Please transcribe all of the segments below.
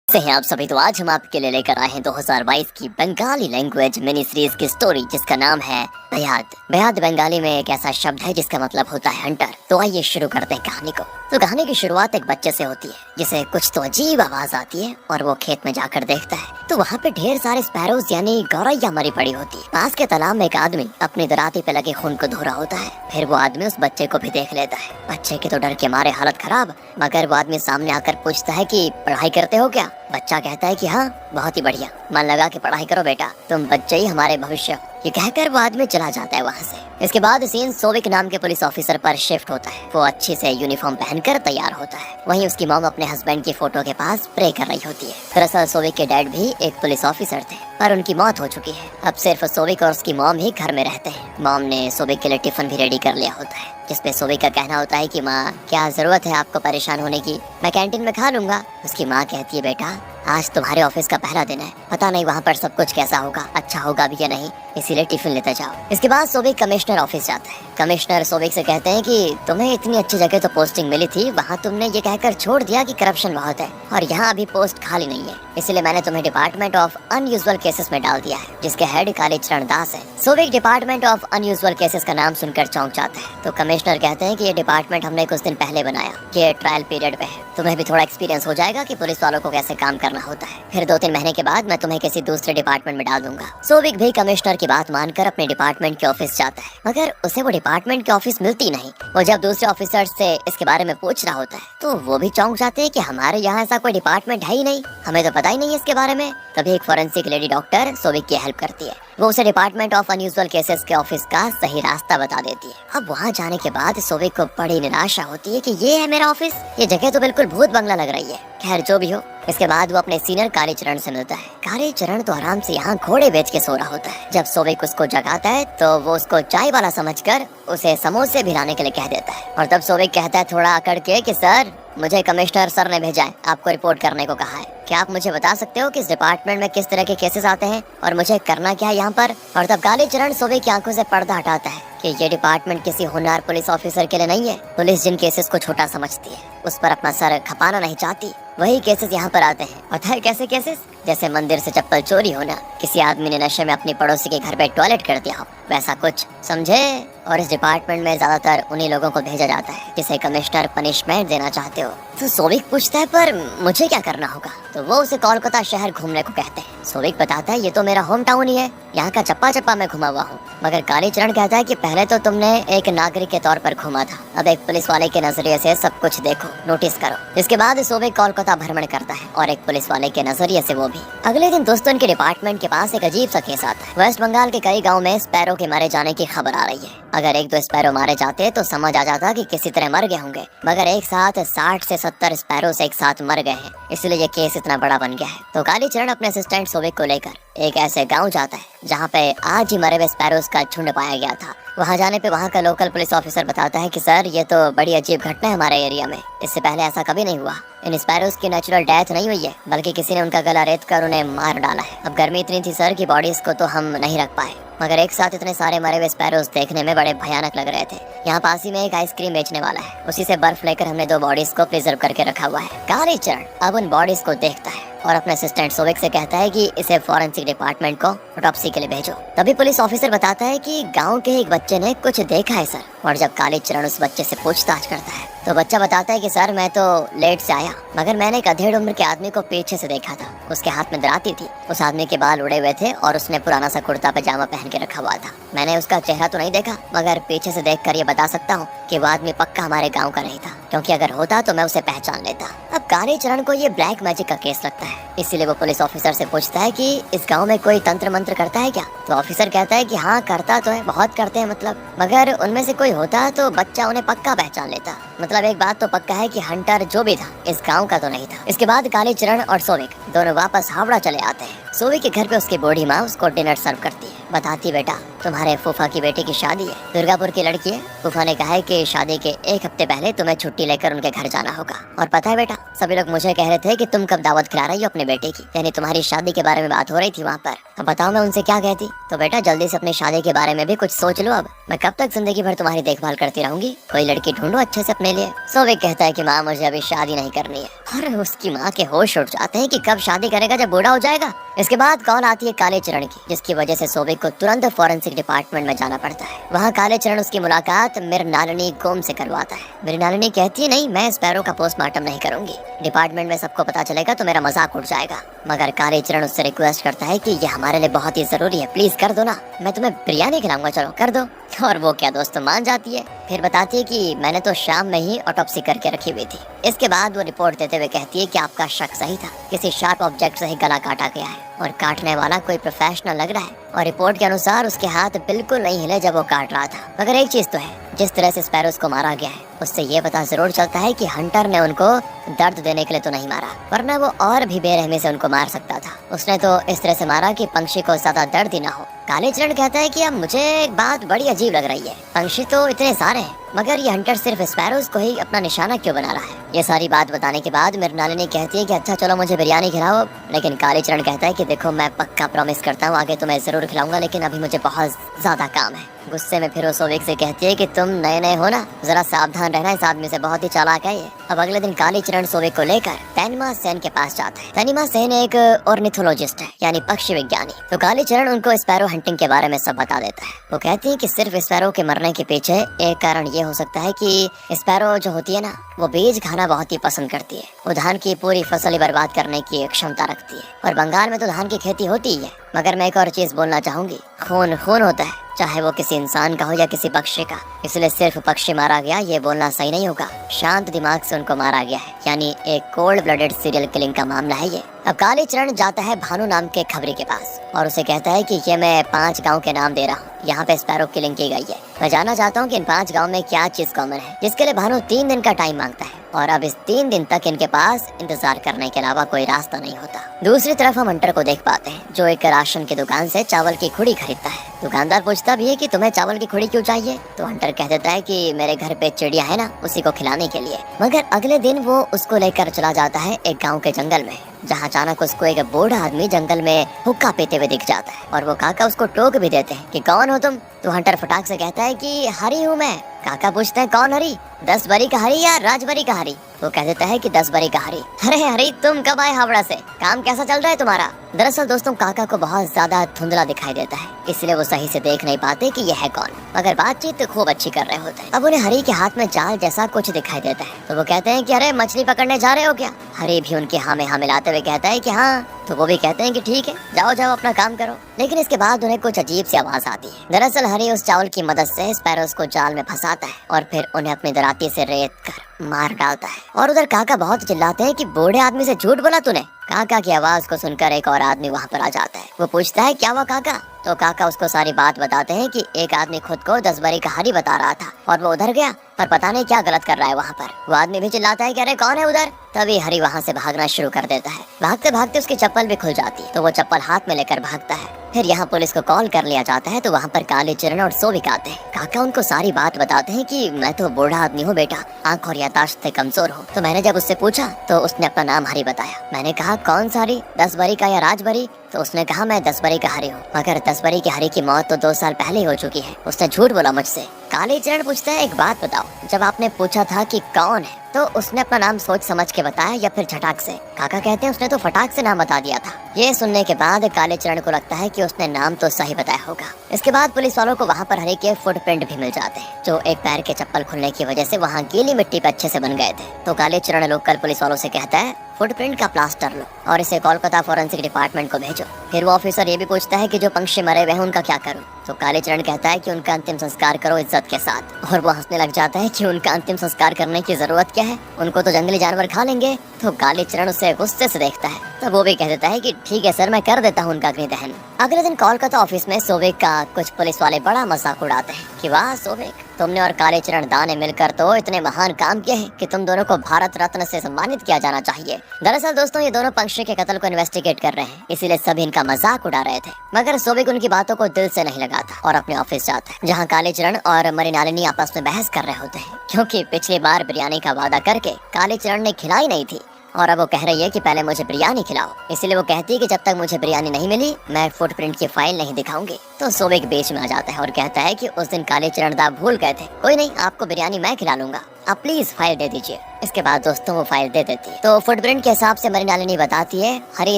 से हैं आप सभी। तो आज हम आपके लिए लेकर आए हैं 2022 की बंगाली लैंग्वेज मिनी सीरीज की स्टोरी जिसका नाम है बेयाद। बेयाद बंगाली में एक ऐसा शब्द है जिसका मतलब होता है हंटर। तो आइए शुरू करते हैं कहानी को। तो कहानी की शुरुआत एक बच्चे से होती है जिसे कुछ तो अजीब आवाज आती है और वो खेत में जाकर देखता है तो वहाँ पे ढेर सारे स्पैरोज यानी गौरैया मरी पड़ी होती है। पास के तालाब में एक आदमी अपनी दराती पे लगे खून को धो रहा होता है। फिर वो आदमी उस बच्चे को भी देख लेता है। बच्चे के तो डर के मारे हालत खराब, मगर वो आदमी सामने आकर पूछता है कि पढ़ाई करते हो क्या? बच्चा कहता है कि हाँ, बहुत ही बढ़िया, मन लगा के पढ़ाई करो बेटा, तुम बच्चे ही हमारे भविष्य हो। ये कहकर वो आदमी चला जाता है वहाँ से। इसके बाद सीन सोविक नाम के पुलिस ऑफिसर पर शिफ्ट होता है। वो अच्छे से यूनिफॉर्म पहनकर तैयार होता है। वहीं उसकी मॉम अपने हस्बैंड की फोटो के पास प्रे कर रही होती है। दरअसल सोविक के डैड भी एक पुलिस ऑफिसर थे पर उनकी मौत हो चुकी है। अब सिर्फ सोविक और उसकी मॉम ही घर में रहते हैं। मॉम ने सोविक के लिए टिफिन भी रेडी कर लिया होता है जिसपे सोविक का कहना होता है कि माँ, क्या जरूरत है आपको परेशान होने की, मैं कैंटीन में खा लूंगा। उसकी माँ कहती है बेटा, आज तुम्हारे ऑफिस का पहला दिन है, पता नहीं वहाँ पर सब कुछ कैसा होगा, अच्छा होगा भी या नहीं, इसीलिए टिफिन लेते जाओ। इसके बाद सोविक कमिश्नर ऑफिस जाता है। कमिश्नर सोविक से कहते हैं कि तुम्हें इतनी अच्छी जगह तो पोस्टिंग मिली थी, वहाँ तुमने ये कहकर छोड़ दिया कि करप्शन बहुत है और यहाँ अभी पोस्ट खाली नहीं है, इसलिए मैंने तुम्हें डिपार्टमेंट ऑफ अनयूजुअल केसेस में डाल दिया है जिसके हेड कालीचरण दास है। Sovik department of unusual cases का नाम सुनकर चौंक जाता है। तो कमिश्नर कहते हैं कि ये डिपार्टमेंट हमने कुछ दिन पहले बनाया, ये ट्रायल पीरियड पे है, तुम्हें भी थोड़ा एक्सपीरियंस हो जाएगा कि पुलिस वालों को कैसे काम करना होता है। फिर 2-3 महीने के बाद मैं तुम्हें किसी दूसरे डिपार्टमेंट में डाल दूंगा। सोविक भी कमिश्नर की बात मानकर अपने डिपार्टमेंट के ऑफिस जाता है, मगर उसे वो डिपार्टमेंट के ऑफिस मिलती नहीं। वो जब दूसरे ऑफिसर से इसके बारे में पूछ रहा होता है तो वो भी चौंक जाते हैं कि हमारे यहाँ ऐसा कोई डिपार्टमेंट है ही नहीं, हमें तो पता ही नहीं है इसके बारे में। तभी एक फॉरेंसिक लेडी डॉक्टर सोविक की हेल्प करती है। वो उसे डिपार्टमेंट ऑफ अनयूजुअल केसेस के ऑफिस का सही रास्ता बता देती है। अब वहाँ जाने के बाद सोविक को बड़ी निराशा होती है कि ये है मेरा ऑफिस, ये जगह तो बिल्कुल भूत बंगला लग रही है। खैर जो भी हो, इसके बाद वो अपने सीनियर कालीचरण से मिलता है। कालीचरण तो आराम से यहाँ घोड़े बेच के सो रहा होता है। जब सोविक उसको जगाता है तो वो उसको चाय वाला समझकर उसे समोसे भी लाने के लिए कह देता है। और तब सोविक कहता है थोड़ा अकड़ के कि सर, मुझे कमिश्नर सर ने भेजा है, आपको रिपोर्ट करने को कहा है। क्या आप मुझे बता सकते हो कि इस डिपार्टमेंट में किस तरह के केसेस आते हैं और मुझे करना क्या है यहाँ पर? और तब कालीचरण सोविक की आंखों से पर्दा हटाता है कि ये डिपार्टमेंट किसी होनहार पुलिस ऑफिसर के लिए नहीं है। पुलिस जिन केसेस को छोटा समझती है, उस पर अपना सर खपाना नहीं चाहती, वही केसेस यहाँ पर आते हैं। पता है कैसे केसेस? जैसे मंदिर से चप्पल चोरी होना, किसी आदमी ने नशे में अपनी पड़ोसी के घर पे टॉयलेट कर दिया हो, वैसा कुछ, समझे? और इस डिपार्टमेंट में ज्यादातर उन्हीं लोगों को भेजा जाता है जिसे कमिश्नर पनिशमेंट देना चाहते हो। तो सोविक पूछता है पर मुझे क्या करना होगा? तो वो उसे कोलकाता शहर घूमने को कहते हैं। सोविक बताता है ये तो मेरा होम टाउन ही है, यहाँ का चप्पा चप्पा मैं घुमा हुआ हूँ। मगर कालीचरण कहता है कि पहले तो तुमने एक नागरिक के तौर पर घूमा था, अब एक पुलिस वाले के नजरिए से सब कुछ देखो, नोटिस करो। इसके बाद सोविक कोलकाता भ्रमण करता है और एक पुलिस वाले के नजरिए से वो भी। अगले दिन दोस्तों इनके डिपार्टमेंट के पास एक अजीब सा केस आता है। वेस्ट बंगाल के कई गाँव में स्पैरो के मारे जाने की खबर आ रही है। अगर 1-2 स्पैरो मारे जाते तो समझ आ जाता कि किसी तरह मर गए होंगे, मगर एक साथ 60 से 70 स्पैरो एक साथ मर गए हैं, इसलिए ये केस इतना बड़ा बन गया है। तो कालीचरण अपने असिस्टेंट सोविक को लेकर एक ऐसे गांव जाता है जहां पे आज ही मरे हुए स्पैरोज का झुंड पाया गया था। वहां जाने पे वहां का लोकल पुलिस ऑफिसर बताता है कि सर, ये तो बड़ी अजीब घटना है हमारे एरिया में, इससे पहले ऐसा कभी नहीं हुआ। इन स्पैरोज की नेचुरल डेथ नहीं हुई है, बल्कि किसी ने उनका गला रेत कर उन्हें मार डाला है। अब गर्मी इतनी थी सर की बॉडीज को तो हम नहीं रख पाए, मगर एक साथ इतने सारे मरे हुए स्पैरोज देखने में बड़े भयानक लग रहे थे। यहाँ पास ही में एक आइसक्रीम बेचने वाला है, उसी से बर्फ लेकर हमने 2 बॉडीज को प्रिजर्व करके रखा हुआ है। कालीचरण अब उन बॉडीज को देखता है और अपने असिस्टेंट सोविक से कहता है कि इसे फॉरेंसिक डिपार्टमेंट को ऑटोप्सी के लिए भेजो। तभी पुलिस ऑफिसर बताता है कि गांव के एक बच्चे ने कुछ देखा है सर। और जब कालीचरण उस बच्चे से पूछताछ करता है तो बच्चा बताता है कि सर, मैं तो लेट से आया, मगर मैंने एक अधेड़ उम्र के आदमी को पीछे से देखा था। उसके हाथ में दराती थी, उस आदमी के बाल उड़े हुए थे और उसने पुराना सा कुर्ता पजामा पहन के रखा हुआ था। मैंने उसका चेहरा तो नहीं देखा, मगर पीछे से देखकर ये बता सकता हूँ कि वो आदमी पक्का हमारे गाँव का नहीं था, क्योंकि अगर होता तो मैं उसे पहचान लेता। अब कालीचरण को ये ब्लैक मैजिक का केस लगता है, इसीलिए वो पुलिस ऑफिसर से पूछता है कि इस गांव में कोई तंत्र मंत्र करता है क्या? तो ऑफिसर कहता है कि हाँ, करता तो है, बहुत करते हैं मतलब, मगर उनमें से कोई होता तो बच्चा उन्हें पक्का पहचान लेता। मतलब एक बात तो पक्का है कि हंटर जो भी था इस गांव का तो नहीं था। इसके बाद कालीचरण और सोविक दोनों वापस हावड़ा चले आते हैं। सोविक के घर पे उसकी बूढ़ी माँ उसको डिनर सर्व करती है। बताती बेटा, तुम्हारे फूफा की बेटी की शादी है, दुर्गापुर की लड़की है। फूफा ने कहा है कि शादी के एक हफ्ते पहले तुम्हें छुट्टी लेकर उनके घर जाना होगा। और पता है बेटा, सभी लोग मुझे कह रहे थे कि तुम कब दावत खिला रही हो अपने बेटे की, यानी तुम्हारी शादी के बारे में बात हो रही थी वहाँ पर। अब बताओ मैं उनसे क्या कहती। तो बेटा जल्दी से अपनी शादी के बारे में भी कुछ सोच लो। अब मैं कब तक जिंदगी भर तुम्हारी देखभाल करती रहूंगी, कोई लड़की ढूंढो अच्छे से अपने लिए। सोविक कहता है कि माँ मुझे अभी शादी नहीं करनी है। और उसकी माँ के होश उड़ जाते हैं कि कब शादी करेगा, जब बूढ़ा हो जाएगा। इसके बाद कॉल आती है काले चरण की, जिसकी वजह से सोविक को तुरंत फॉरेंसिक डिपार्टमेंट में जाना पड़ता है। वहाँ काले चरण उसकी मुलाकात मृणालिनी गोम से करवाता है। मृणालिनी कहती है नहीं, मैं स्पैरो का पोस्टमार्टम नहीं करूंगी, डिपार्टमेंट में सबको पता चलेगा तो मेरा मजाक उड़ जाएगा। मगर काले चरण उससे रिक्वेस्ट करता है कि ये हमारे लिए बहुत ही जरूरी है, प्लीज कर दो ना, मैं तुम्हें बिरयानी खिलाऊंगा, चलो कर दो। और वो क्या दोस्तों मान जाती है। फिर बताती है कि मैंने तो शाम में ही ऑटोप्सी करके रखी हुई थी। इसके बाद वो रिपोर्ट देते हुए कहती है कि आपका शक सही था, किसी शार्प ऑब्जेक्ट से ही गला काटा गया है और काटने वाला कोई प्रोफेशनल लग रहा है। और रिपोर्ट के अनुसार उसके हाथ बिल्कुल नहीं हिले जब वो काट रहा था। मगर एक चीज तो है, जिस तरह से स्पैरोस को मारा गया है उससे ये पता जरूर चलता है कि हंटर ने उनको दर्द देने के लिए तो नहीं मारा, वरना वो और भी बेरहमी से उनको मार सकता था। उसने तो इस तरह से मारा कि पंक्षी को ज्यादा दर्द ही ना हो। काले चरण कहता है कि अब मुझे एक बात बड़ी अजीब लग रही है, पंक्षी तो इतने सारे हैं मगर ये हंटर सिर्फ स्पैरोस को ही अपना निशाना क्यों बना रहा है। ये सारी बात बताने के बाद मृणालिनी कहती है कि अच्छा चलो मुझे बिरयानी खिलाओ। लेकिन काले चरण कहता है कि देखो मैं पक्का प्रॉमिस करता हूँ आगे तुम्हें जरूर खिलाऊंगा, लेकिन अभी मुझे बहुत ज्यादा काम है। गुस्से में फिर वो सोविक से कहती है कि तुम नए नए हो ना, जरा सावधान रहना, इस आदमी से बहुत ही चालाक है ये। अब अगले दिन काली चरण सोविक को लेकर तैनिमा सेन के पास जाता है। तैनिमा सेन एक ऑर्निथोलॉजिस्ट है, यानी पक्षी विज्ञानी। तो काली चरण उनको स्पैरो हंटिंग के बारे में सब बता देता है। वो कहती है कि सिर्फ स्पैरो के मरने के पीछे एक कारण ये हो सकता है कि स्पैरो जो होती है ना, वो बीज खाना बहुत ही पसंद करती है। वो धान की पूरी फसल ही बर्बाद करने की क्षमता रखती है। और बंगाल में तो धान की खेती होती ही है। मगर मैं एक और चीज बोलना चाहूंगी, खून खून होता है, चाहे वो किसी इंसान का हो या किसी पक्षी का, इसलिए सिर्फ पक्षी मारा गया ये बोलना सही नहीं होगा। शांत दिमाग से उनको मारा गया है, यानी एक कोल्ड ब्लडेड सीरियल किलिंग का मामला है ये। अब काली चरण जाता है भानु नाम के खबरी के पास और उसे कहता है कि ये मैं 5 गांव के नाम दे रहा हूँ, यहाँ पे स्पैरो किलिंग की गई है। मैं जानना चाहता हूँ कि इन 5 गांव में क्या चीज कॉमन है, जिसके लिए भानु 3 दिन का टाइम मांगता है। और अब इस 3 दिन तक इनके पास इंतजार करने के अलावा कोई रास्ता नहीं होता। दूसरी तरफ हम हंटर को देख पाते हैं, जो एक राशन की दुकान से चावल की खुड़ी खरीदता है। दुकानदार पूछता भी है कि तुम्हें चावल की खुड़ी क्यों चाहिए। तो हंटर कह देता है कि मेरे घर पे चिड़िया है ना, उसी को खिलाने के लिए। मगर अगले दिन वो उसको लेकर चला जाता है एक गाँव के जंगल में, जहाँ अचानक उसको एक बूढ़ा आदमी जंगल में हुक्का पीते हुए दिख जाता है। और वो काका उसको टोक भी देते हैं कि कौन हो तुम। तो हंटर फटाक से कहता है कि हरी हूँ मैं। काका पूछते हैं कौन हरी, 10 बरी का हरी या राजबरी का हरी। वो कह देता है कि 10 बरी का हरी। अरे हरी तुम कब आए हावड़ा से, काम कैसा चल रहा है तुम्हारा। दरअसल दोस्तों काका को बहुत ज्यादा धुंधला दिखाई देता है, इसलिए वो सही से देख नहीं पाते कि यह है कौन, मगर बातचीत खूब अच्छी कर रहे होते हैं। अब उन्हें हरी के हाथ में जाल जैसा कुछ दिखाई देता है, तो वो कहते हैं कि अरे मछली पकड़ने जा रहे हो क्या। हरी भी उनके हाँ में हाँ मिलाते हुए कहता है कि हाँ। तो वो भी कहते हैं कि ठीक है, जाओ जाओ अपना काम करो। लेकिन इसके बाद उन्हें कुछ अजीब सी आवाज आती है। दरअसल हरी उस चावल की मदद से स्पैरोस को जाल में फंसाता है और फिर उन्हें अपनी दराती से रेत कर मार डालता है। और उधर काका बहुत चिल्लाते हैं कि बूढ़े आदमी से झूठ बोला तूने। काका की आवाज को सुनकर एक और आदमी वहाँ पर आ जाता है। वो पूछता है क्या हुआ काका। तो काका उसको सारी बात बताते हैं कि एक आदमी खुद को 10 बरी का हरी बता रहा था और वो उधर गया, पर पता नहीं क्या गलत कर रहा है वहाँ पर। वो आदमी भी चिल्लाता है कि अरे कौन है उधर। तभी हरी वहाँ से भागना शुरू कर देता है। भागते भागते उसकी चप्पल भी खुल जाती है, तो वो चप्पल हाथ में लेकर भागता है। फिर यहाँ पुलिस को कॉल कर लिया जाता है, तो वहाँ पर काली चरण और सोविक आते हैं। काका उनको सारी बात बताते हैं कि मैं तो बूढ़ा आदमी हूँ बेटा, आंख और यादाश्त से कमजोर हूँ। तो मैंने जब उससे पूछा तो उसने अपना नाम हरी बताया। मैंने कहा कौन सा हरी, 10 बरी का या राजबरी। तो उसने कहा मैं 10 बरी का हरी हूँ, मगर 10 बरी की हरी की मौत तो 2 साल पहले ही हो चुकी है। उसने झूठ बोला मुझसे। काली चरण पूछता है एक बात बताओ, जब आपने पूछा था कि कौन है तो उसने अपना नाम सोच समझ के बताया या फिर झटाक से। काका कहते हैं उसने तो फटाक से नाम बता दिया था। ये सुनने के बाद काले चरण को लगता है कि उसने नाम तो सही बताया होगा। इसके बाद पुलिस वालों को वहाँ पर हरी के फुटप्रिंट भी मिल जाते हैं, जो एक पैर के चप्पल खुलने की वजह से वहाँ गीली मिट्टी पे अच्छे से बन गए थे। तो काले चरण लोकल पुलिस वालों से कहता है फुटप्रिंट का प्लास्टर लो और इसे कोलकाता फॉरेंसिक डिपार्टमेंट को भेजो। फिर वो ऑफिसर ये भी पूछता है कि जो पंक्षी मरे हुए हैं उनका क्या करूं। तो काले चरण कहता है कि उनका अंतिम संस्कार करो इज्जत के साथ। और वो हंसने लग जाता है कि उनका अंतिम संस्कार करने की जरूरत क्या है, उनको तो जंगली जानवर खा लेंगे। तो कालीचरण उसे गुस्से से देखता है। तब वो भी कह देता है कि ठीक है सर, मैं कर देता हूँ उनका अग्नि दहन। अगले दिन कोलकाता ऑफिस में सोविक का कुछ पुलिस वाले बड़ा मजाक उड़ाते हैं कि वाह सोविक, तुमने और कालीचरण दा ने मिलकर तो इतने महान काम किए हैं कि तुम दोनों को भारत रत्न से सम्मानित किया जाना चाहिए। दरअसल दोस्तों, ये दोनों पंक्षी के कत्ल को इन्वेस्टिगेट कर रहे हैं, इसीलिए सभी इनका मजाक उड़ा रहे थे। मगर सोविक उनकी बातों को दिल से नहीं लगाता और अपने ऑफिस जाता है, जहाँ कालीचरण और मृणालिनी आपस में बहस कर रहे होते हैं, क्योंकि पिछली बार बिरयानी का वादा करके कालीचरण ने खिलाई नहीं थी और अब वो कह रही है कि पहले मुझे बिरयानी खिलाओ। इसीलिए वो कहती है कि जब तक मुझे बिरयानी नहीं मिली मैं फुटप्रिंट की फाइल नहीं दिखाऊंगी। तो सोविक बीच में आ जाता है और कहता है कि उस दिन कालीचरण दा भूल गए थे, कोई नहीं, आपको बिरयानी मैं खिला लूंगा, आप प्लीज फाइल दे दीजिए। इसके बाद दोस्तों वो फाइल दे देती है। तो फुटप्रिंट के हिसाब से मृणालिनी बताती है हरी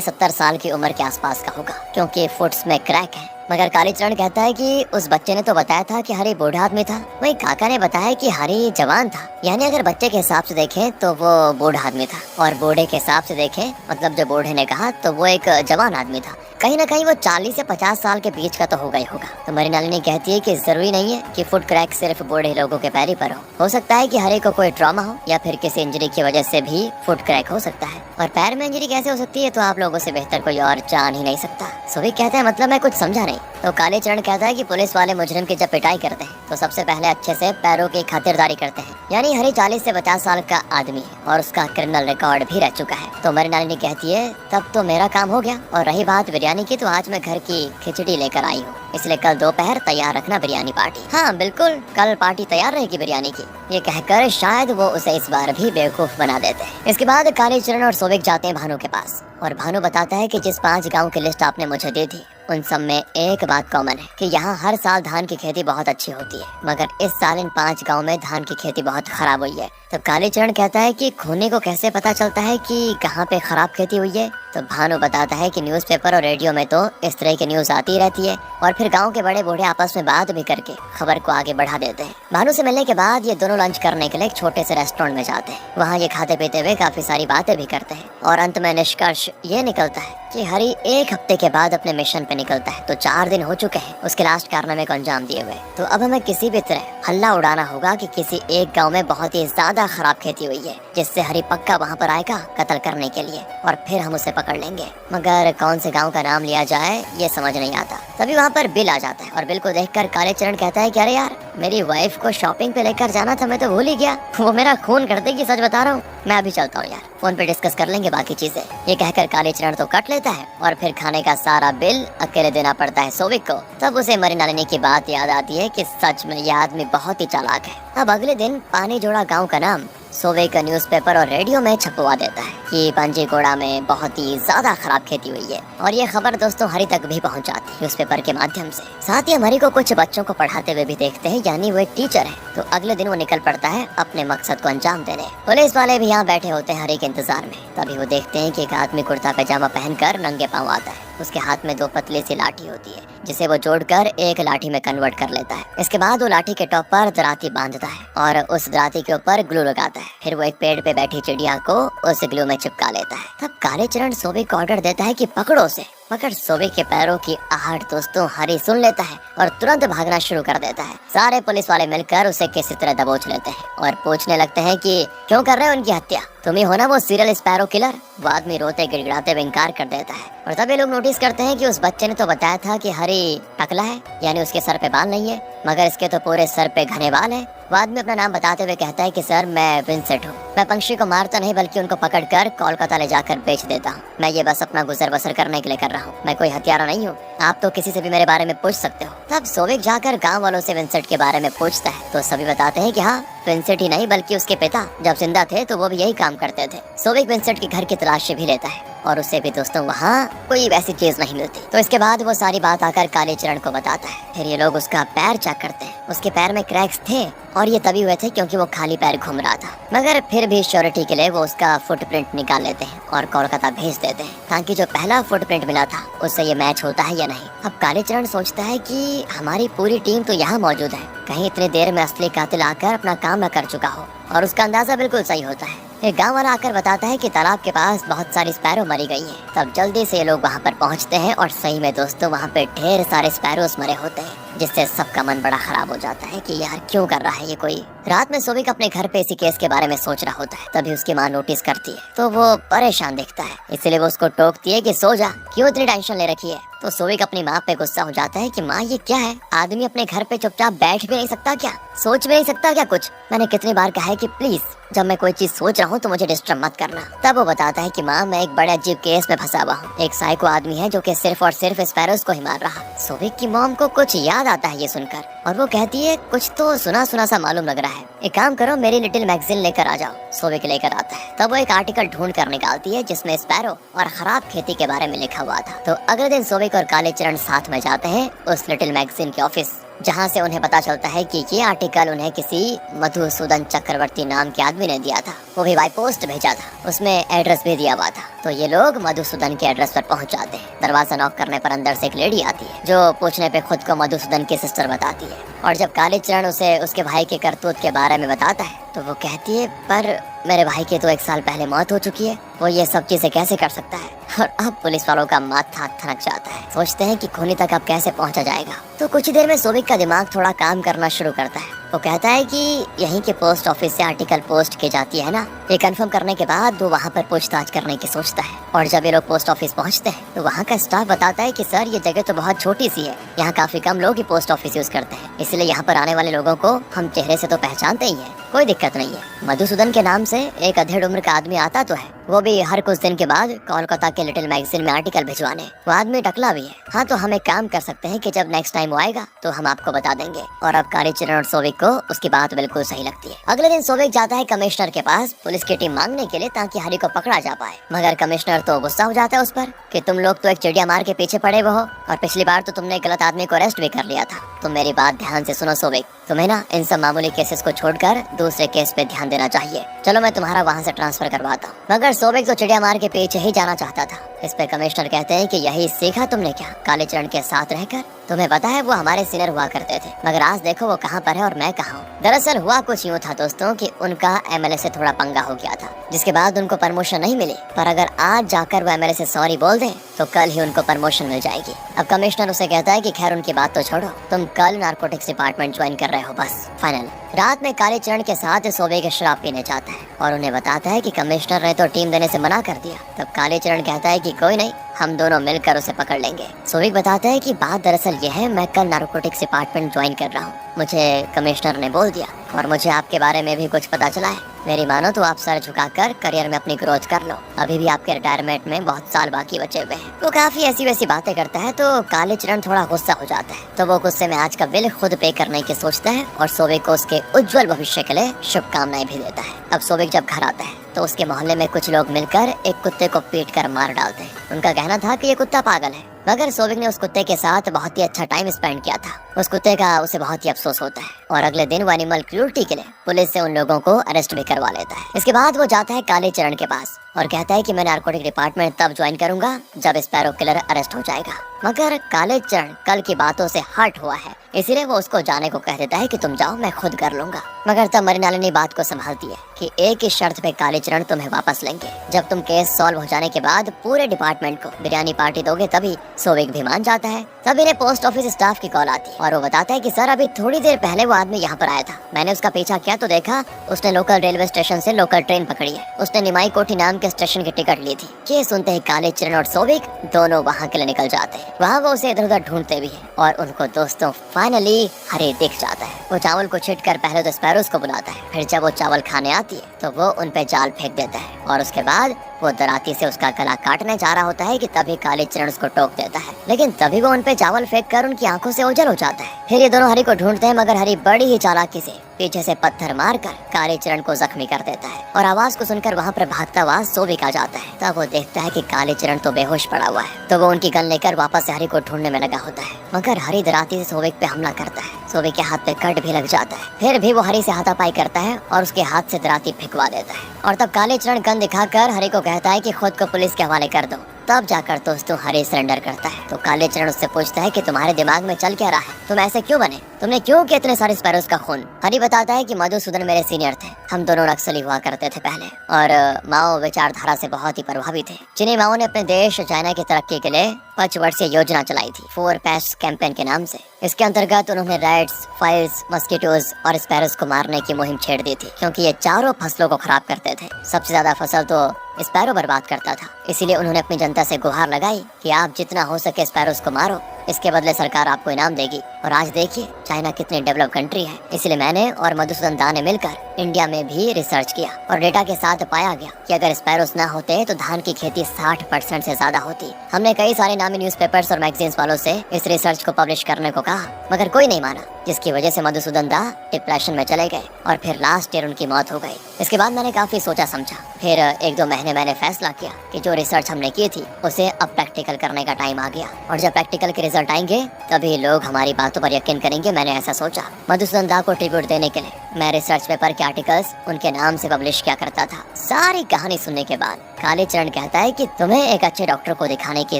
70 साल की उम्र के आसपास का होगा, क्योंकि फुट्स में क्रैक है। मगर कालीचरण कहता है कि उस बच्चे ने तो बताया था कि हरी बूढ़ा आदमी था, वही काका ने बताया कि हरी जवान था। यानी अगर बच्चे के हिसाब से देखें तो वो बूढ़ा आदमी था, और बूढ़े के हिसाब से देखें मतलब जो बूढ़े ने कहा तो वो एक जवान आदमी था। कहीं ना कहीं वो 40 से 50 साल के बीच का तो होगा ही होगा। तो मृणालिनी कहती है कि जरूरी नहीं है कि फुट क्रैक सिर्फ बूढ़े लोगों के पैर ही पर हो सकता है कि हरे को कोई ट्रॉमा हो या फिर किसी इंजरी की वजह से भी फुट क्रैक हो सकता है। और पैर में इंजरी कैसे हो सकती है तो आप लोगों से बेहतर कोई और जान ही नहीं सकता। सोविक कहते हैं मतलब मैं कुछ समझा नहीं। तो कालीचरण कहता है कि पुलिस वाले मुजरिम की जब पिटाई करते हैं तो सबसे पहले अच्छे से पैरों की खातिरदारी करते हैं। यानी हरी 40 से 50 साल का आदमी है और उसका क्रिमिनल रिकॉर्ड भी रह चुका है। तो मृणालिनी कहती है तब तो मेरा काम हो गया। और रही बात बिरयानी की, तो आज मैं घर की खिचड़ी लेकर आई हूँ, इसलिए कल दोपहर तैयार रखना बिरयानी पार्टी। हाँ बिल्कुल, कल पार्टी तैयार रहेगी बिरयानी की। ये कहकर शायद वो उसे इस बार भी बेवकूफ बना देते हैं। इसके बाद कालीचरण और सोविक जाते हैं भानु के पास, और भानु बताता है कि जिस 5 गाँव की लिस्ट आपने मुझे दी थी उन सब में एक बात कॉमन है कि यहाँ हर साल धान की खेती बहुत अच्छी होती है, मगर इस साल इन 5 गाँव में धान की खेती बहुत खराब हुई है। तो कालीचरण कहता है कि खूनी को कैसे पता चलता है कि कहाँ पे खराब खेती हुई है। तो भानु बताता है कि न्यूज़पेपर और रेडियो में तो इस तरह की न्यूज आती रहती है, और फिर गांव के बड़े बूढ़े आपस में बात भी करके खबर को आगे बढ़ा देते हैं। भानु से मिलने के बाद ये दोनों लंच करने के लिए एक छोटे से रेस्टोरेंट में जाते हैं। वहाँ ये खाते पीते हुए काफी सारी बातें भी करते हैं, और अंत में निष्कर्ष ये निकलता है कि हरी 1 हफ्ते के बाद अपने मिशन पे निकलता है। तो 4 दिन हो चुके हैं उसके लास्ट कारनामे को अंजाम दिए हुए। तो अब हमें किसी भी तरह हल्ला उड़ाना होगा कि किसी एक गांव में बहुत ही ज्यादा खराब खेती हुई है, जिससे हरी पक्का वहां पर आएगा कत्ल करने के लिए, और फिर हम उसे पकड़ लेंगे। मगर कौन से गांव का नाम लिया जाए ये समझ नहीं आता। तभी वहाँ पर बिल आ जाता है, और बिल को देखकर कालीचरण कहता है कि अरे यार, मेरी वाइफ को शॉपिंग पे लेकर जाना था, मैं तो भूल ही गया। वो मेरा खून कर देगी, सच बता रहा हूँ। मैं अभी चलता हूँ यार, फोन पे डिस्कस कर लेंगे बाकी चीजें। ये कहकर कालीचरण तो कट लेता है, और फिर खाने का सारा बिल अकेले देना पड़ता है सोविक को। तब उसे मृणालिनी की बात याद आती है कि सच में यह आदमी बहुत ही चालाक है। अब अगले दिन पानी जोड़ा गाँव का नाम सोविक न्यूज़पेपर और रेडियो में छपवा देता है कि पांजीगोड़ा में बहुत ही ज्यादा खराब खेती हुई है, और ये खबर दोस्तों हरी तक भी पहुंच जाती है न्यूज़पेपर के माध्यम से। साथ ही हम हरी को कुछ बच्चों को पढ़ाते हुए भी देखते हैं, यानी वो एक टीचर है। तो अगले दिन वो निकल पड़ता है अपने मकसद को अंजाम देने। पुलिस वाले भी यहाँ बैठे होते हैं हरी के इंतजार में। तभी वो देखते हैं कि एक आदमी कुर्ता पैजामा पहनकर नंगे पाँव आता है। उसके हाथ में 2 पतली सी लाठी होती है, जिसे वो जोड़कर एक लाठी में कन्वर्ट कर लेता है। इसके बाद वो लाठी के टॉप पर दराती बांधता है और उस दराती के ऊपर ग्लू लगाता है। फिर वो एक पेड़ पे बैठी चिड़िया को उस ग्लू में चिपका लेता है। तब कालीचरण सोविक को ऑर्डर देता है कि पकड़ो उसे। मगर सोविक के पैरों की आहट दोस्तों हरी सुन लेता है और तुरंत भागना शुरू कर देता है। सारे पुलिस वाले मिलकर उसे किसी तरह दबोच लेते हैं और पूछने लगते हैं कि क्यों कर रहे हो उनकी हत्या, तुम ही हो ना वो सीरियल स्पैरो किलर। वो आदमी रोते गिड़गिड़ाते हुए इनकार कर देता है। और तभी लोग नोटिस करते हैं कि उस बच्चे ने तो बताया था कि हरी टकला है, यानी उसके सर पे बाल नहीं है, मगर इसके तो पूरे सर पे घने बाल है। वो आदमी अपना नाम बताते हुए कहता है कि सर, मैं विंसेंट हूँ। मैं पंक्षी को मारता नहीं बल्कि उनको पकड़कर कोलकाता ले जाकर बेच देता हूँ। मैं ये बस अपना गुजर बसर करने के लिए कर रहा हूँ। मैं कोई हत्यारा नहीं हूँ। आप तो किसी से भी मेरे बारे में पूछ सकते हो। तब सोविक जाकर गांव वालों से विंसेंट के बारे में पूछता है तो सभी बताते हैं कि हाँ, विंसेंट ही नहीं बल्कि उसके पिता जब जिंदा थे तो वो भी यही काम करते थे। सोविक विंसेंट के घर की तलाशी भी लेता है और उससे भी दोस्तों वहाँ कोई वैसी चीज नहीं मिलती। तो इसके बाद वो सारी बात आकर कालीचरण को बताता है। फिर ये लोग उसका पैर चेक करते हैं। उसके पैर में क्रैक्स थे और ये तभी हुए थे क्योंकि वो खाली पैर घूम रहा था। मगर फिर भी श्योरिटी के लिए वो उसका फुटप्रिंट निकाल लेते हैं और कोलकाता भेज देते हैं ताकि जो पहला फुटप्रिंट मिला था उससे ये मैच होता है या नहीं। अब कालीचरण सोचता है कि हमारी पूरी टीम तो यहाँ मौजूद है, कहीं इतनी देर में असली कातिल आकर अपना काम न कर चुका हो। और उसका अंदाजा बिल्कुल सही होता है। एक गांव वाला आकर बताता है कि तालाब के पास बहुत सारी स्पैरो मरी गई हैं। तब जल्दी से लोग वहां पर पहुंचते हैं और सही में दोस्तों वहां पे ढेर सारे स्पैरोस मरे होते हैं। जिससे सबका मन बड़ा खराब हो जाता है कि यार क्यों कर रहा है ये कोई। रात में सोविक अपने घर पे इसी केस के बारे में सोच रहा होता है, तभी उसकी माँ नोटिस करती है तो वो परेशान दिखता है, इसलिए वो उसको टोकती है कि सो जा, क्यों इतनी टेंशन ले रखी है। तो सोविक अपनी माँ पे गुस्सा हो जाता है कि माँ ये क्या है, आदमी अपने घर पे चुपचाप बैठ भी नहीं सकता क्या, सोच भी नहीं सकता क्या कुछ। मैंने कितनी बार कहा है कि प्लीज जब मैं कोई चीज सोच रहा हूँ तो मुझे डिस्टर्ब मत करना। तब वो बताता है कि माँ मैं एक बड़े अजीब केस में फंसा हुआ हूँ, एक साइको आदमी है जो कि सिर्फ और सिर्फ स्पैरोज को ही मार रहा। सोविक की मॉम को कुछ याद आता है ये सुनकर और वो कहती है कुछ तो सुना सुना सा मालूम लग रहा है, एक काम करो मेरी लिटिल मैगजीन लेकर आ जाओ। सोविक लेकर आता है, तब वो एक आर्टिकल ढूंढ कर निकालती है जिसमें स्पैरो और खराब खेती के बारे में लिखा हुआ था। तो अगले दिन सोविक और काले चरण साथ में जाते हैं उस लिटिल मैगजीन के ऑफिस, जहाँ से उन्हें पता चलता है कि ये आर्टिकल उन्हें किसी मधुसूदन चक्रवर्ती नाम के आदमी ने दिया था, वो भी बाय पोस्ट भेजा था, उसमें एड्रेस भी दिया हुआ था। तो ये लोग मधुसूदन के एड्रेस पर पहुंच जाते हैं। दरवाजा नॉक करने पर अंदर से एक लेडी आती है जो पूछने पे खुद को मधुसूदन की सिस्टर बताती है, और जब काले चरण उसे उसके भाई के करतूत के बारे में बताता है तो वो कहती है पर मेरे भाई की तो 1 साल पहले मौत हो चुकी है, वो ये सब चीजें कैसे कर सकता है। और अब पुलिस वालों का माथा ठनक जाता है, सोचते हैं कि खूनी तक अब कैसे पहुंचा जाएगा। तो कुछ ही देर में सोविक का दिमाग थोड़ा काम करना शुरू करता है। वो कहता है कि यहीं के पोस्ट ऑफिस से आर्टिकल पोस्ट की जाती है ना, ये कंफर्म करने के बाद वो वहाँ पर पूछताछ करने की सोचता है। और जब ये लोग पोस्ट ऑफिस पहुँचते हैं तो वहाँ का स्टाफ बताता है कि सर ये जगह तो बहुत छोटी सी है, यहाँ काफी कम लोग ही पोस्ट ऑफिस यूज करते हैं, इसलिए यहाँ पर आने वाले लोगों को हम चेहरे से तो पहचानते ही है, कोई दिक्कत नहीं है। मधुसूदन के नाम से एक अधेड़ उम्र का आदमी आता तो है, वो भी हर कुछ दिन के बाद कोलकाता के लिटिल मैगजीन में आर्टिकल भिजवाने। वो आदमी टकला भी है। हाँ तो हम एक काम कर सकते हैं कि जब नेक्स्ट टाइम वो आएगा तो हम आपको बता देंगे। और अब काले चरण और सोविक को उसकी बात बिल्कुल सही लगती है। अगले दिन सोविक जाता है कमिश्नर के पास पुलिस की टीम मांगने के लिए ताकि हरी को पकड़ा जा पाए, मगर कमिश्नर तो गुस्सा हो जाता है उस पर कि तुम लोग तो एक चिड़िया मार के पीछे पड़े हुए हो और पिछली बार तो तुमने गलत आदमी को अरेस्ट भी कर लिया था। तुम मेरी बात ध्यान से सुनो सोविक, तुम्हें ना इन सब मामूली केसेस को छोड़कर दूसरे केस पे ध्यान देना चाहिए। चलो मैं तुम्हारा वहाँ से ट्रांसफर करवाता हूँ। मगर सोविक तो चिड़िया मार के पीछे ही जाना चाहता था। इस पे कमिश्नर कहते हैं कि यही सीखा तुमने क्या काले चरण के साथ रहकर, तुम्हें पता है वो हमारे सीनियर हुआ करते थे, मगर आज देखो वो कहाँ पर है और मैं कहाँ हूँ। दरअसल हुआ कुछ यूँ था दोस्तों कि उनका एमएलए से थोड़ा पंगा हो गया था, जिसके बाद उनको प्रमोशन नहीं मिली, पर अगर आज जाकर वो एमएलए से सॉरी बोल दें तो कल ही उनको प्रमोशन मिल जाएगी। अब कमिश्नर उसे कहता है कि खैर उनकी बात तो छोड़ो, तुम कल नारकोटिक्स डिपार्टमेंट ज्वाइन कर रहे हो, बस फाइनल। रात में काले चरण के साथ सोविक शराब पीने जाता है और उन्हें बताता है कि कमिश्नर ने तो टीम देने से मना कर दिया। तब काले चरण कहता है कि कोई नहीं, हम दोनों मिलकर उसे पकड़ लेंगे। सोविक बताता है कि बात दरअसल ये है, मैं कल नारकोटिक्स डिपार्टमेंट ज्वाइन कर रहा हूँ, मुझे कमिश्नर ने बोल दिया और मुझे आपके बारे में भी कुछ पता चला है। मेरी मानो तो आप सर झुकाकर करियर में अपनी ग्रोथ कर लो, अभी भी आपके रिटायरमेंट में बहुत साल बाकी बचे हुए हैं। वो काफी ऐसी वैसी बातें करता है तो काले चरण थोड़ा गुस्सा हो जाता है, तो वो गुस्से में आज का बिल खुद पे करने की सोचता है और सोविक को उसके उज्जवल भविष्य के लिए शुभकामनाएं भी देता है। अब सोविक जब घर आता है तो उसके मोहल्ले में कुछ लोग मिलकर एक कुत्ते को पीट कर मार डालते हैं। उनका कहना था कि ये कुत्ता पागल है, मगर सोविक ने उस कुत्ते के साथ बहुत ही अच्छा टाइम स्पेंड किया था। उस कुत्ते का उसे बहुत ही अफसोस होता है और अगले दिन वो एनिमल क्रूरटी के लिए पुलिस से उन लोगों को अरेस्ट भी करवा लेता है। इसके बाद वो जाता है काले चरण के पास और कहता है कि मैं नारकोटिक डिपार्टमेंट तब ज्वाइन करूंगा जब स्पैरो किलर अरेस्ट हो जाएगा। मगर काले चरण कल की बातों से हर्ट हुआ है, इसीलिए वो उसको जाने को कह देता है कि तुम जाओ, मैं खुद कर लूंगा। मगर तब मृणालिनी बात को संभालती है कि एक ही शर्त पे काले चरण तुम्हें वापस लेंगे, जब तुम केस सॉल्व हो जाने के बाद पूरे डिपार्टमेंट को बिरयानी पार्टी दोगे तभी। सोविक भी मान जाता है। तब इन्हें पोस्ट ऑफिस स्टाफ की कॉल आती है और वो बताता है कि सर अभी थोड़ी देर पहले वो आदमी यहाँ पर आया था, मैंने उसका पीछा किया तो देखा उसने लोकल रेलवे स्टेशन से लोकल ट्रेन पकड़ी है, उसने निमाई कोठी नाम के स्टेशन की टिकट ली थी। ये सुनते ही काले चरण और सोविक दोनों वहाँ के लिए निकल जाते हैं। वहाँ वो उसे इधर उधर ढूंढते भी हैं और उनको दोस्तों फाइनली हरी दिख जाता है। वो चावल को छीट कर पहले तो स्पैरोज को बुलाता है, फिर जब वो चावल खाने आती है तो वो उन पे जाल फेंक देता है और उसके बाद वो दराती से उसका गला काटने जा रहा होता है कि तभी काले चरण उसको टोक देता है, लेकिन तभी वो उन पे चावल फेंक कर उनकी आंखों से ओझल हो जाता है। फिर ये दोनों हरी को ढूंढते हैं, मगर हरी बड़ी ही चालाकी से पीछे से पत्थर मारकर काले चरण को जख्मी कर देता है और आवाज को सुनकर वहाँ पर भागता हुआ सोविक आ जाता है। तब वो देखता है कि काले चरण तो बेहोश पड़ा हुआ है, तो वो उनकी गन लेकर वापस से हरी को ढूंढने में लगा होता है, मगर हरी दराती से सोविक पे हमला करता है। सोविक के हाथ पे कट भी लग जाता है, फिर भी वो हरी से हाथापाई करता है और उसके हाथ से दराती फेंकवा देता है। और तब काले चरण गन दिखाकर हरी को कहता है कि खुद को पुलिस के हवाले कर दो। तब जाकर दोस्तों हरी सरेंडर करता है तो कालीचरण उससे पूछता है कि तुम्हारे दिमाग में चल क्या रहा है, तुम ऐसे क्यों बने, तुमने क्यों किया इतने सारे स्पैरोज का खून। हरी बताता है कि मधुसूदन मेरे सीनियर थे, हम दोनों नक्सली हुआ करते थे पहले और माओ विचारधारा से बहुत ही प्रभावित थे, जिन्हें माओ ने अपने देश चाइना की तरक्की के लिए 5 वर्षीय योजना चलाई थी, 4 पेस्ट कैंपेन के नाम से। इसके अंतर्गत उन्होंने रैट्स, फाइल्स, मस्कीटोज और स्पैरोज को मारने की मुहिम छेड़ दी थी, क्योंकि ये चारों फसलों को खराब करते थे। सबसे ज्यादा फसल तो स्पैरो बर्बाद करता था, इसीलिए उन्होंने अपनी जनता से गुहार लगाई कि आप जितना हो सके स्पैरोज को मारो, इसके बदले सरकार आपको इनाम देगी। और आज देखिए चाइना कितनी डेवलप कंट्री है। इसलिए मैंने और मधुसूदन दा ने मिलकर इंडिया में भी रिसर्च किया और डेटा के साथ पाया गया कि अगर स्पैरोज ना होते तो धान की खेती 60% से ज्यादा होती। हमने कई सारे नामी न्यूज़पेपर्स और मैगजीन्स वालों से इस रिसर्च को पब्लिश करने को कहा, मगर कोई नहीं माना, जिसकी वजह से मधुसूदन दा डिप्रेशन में चले गए और फिर लास्ट ईयर उनकी मौत हो गई। इसके बाद मैंने काफी सोचा समझा, फिर 1-2 महीने मैंने फैसला किया कि जो रिसर्च हमने की थी उसे अब प्रैक्टिकल करने का टाइम आ गया, और जब प्रैक्टिकल के रिजल्ट आएंगे तभी लोग हमारी बातों पर यकीन करेंगे। मैंने ऐसा सोचा। मधुसूदन दा को ट्रिब्यूट देने के लिए मैं रिसर्च पेपर के आर्टिकल्स उनके नाम से पब्लिश किया करता था। सारी कहानी सुनने के बाद कालीचरण कहता है कि तुम्हें एक अच्छे डॉक्टर को दिखाने की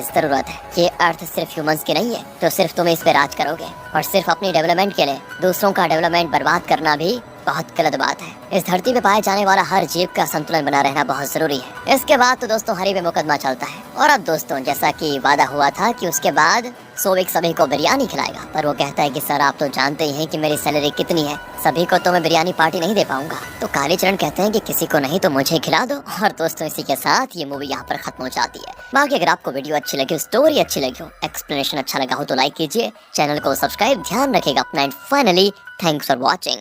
जरूरत है। ये अर्थ सिर्फ ह्यूमंस की नहीं है, तो सिर्फ तुम इस पे राज करोगे, और सिर्फ अपनी डेवलपमेंट के लिए दूसरों का डेवलपमेंट बर्बाद करना भी बहुत गलत बात है। इस धरती पे पाए जाने वाला हर जीव का संतुलन बना रहना बहुत जरूरी है। इसके बाद तो दोस्तों हरी पे मुकदमा चलता है, और अब दोस्तों जैसा कि वादा हुआ था कि उसके बाद सोविक सभी को बिरयानी खिलाएगा, पर वो कहता है कि सर आप तो जानते ही हैं कि मेरी सैलरी कितनी है, सभी को तो मैं बिरयानी पार्टी नहीं दे पाऊंगा। तो कालीचरण कहते हैं कि किसी को नहीं तो मुझे खिला दो। और दोस्तों इसी के साथ ये मूवी यहाँ पर खत्म हो जाती है। बाकी अगर आपको वीडियो अच्छी लगी, स्टोरी अच्छी लगी हो, एक्सप्लेनेशन अच्छा लगा हो तो लाइक कीजिए, चैनल को सब्सक्राइब ध्यान रखेगा अपना, and finally thanks for watching.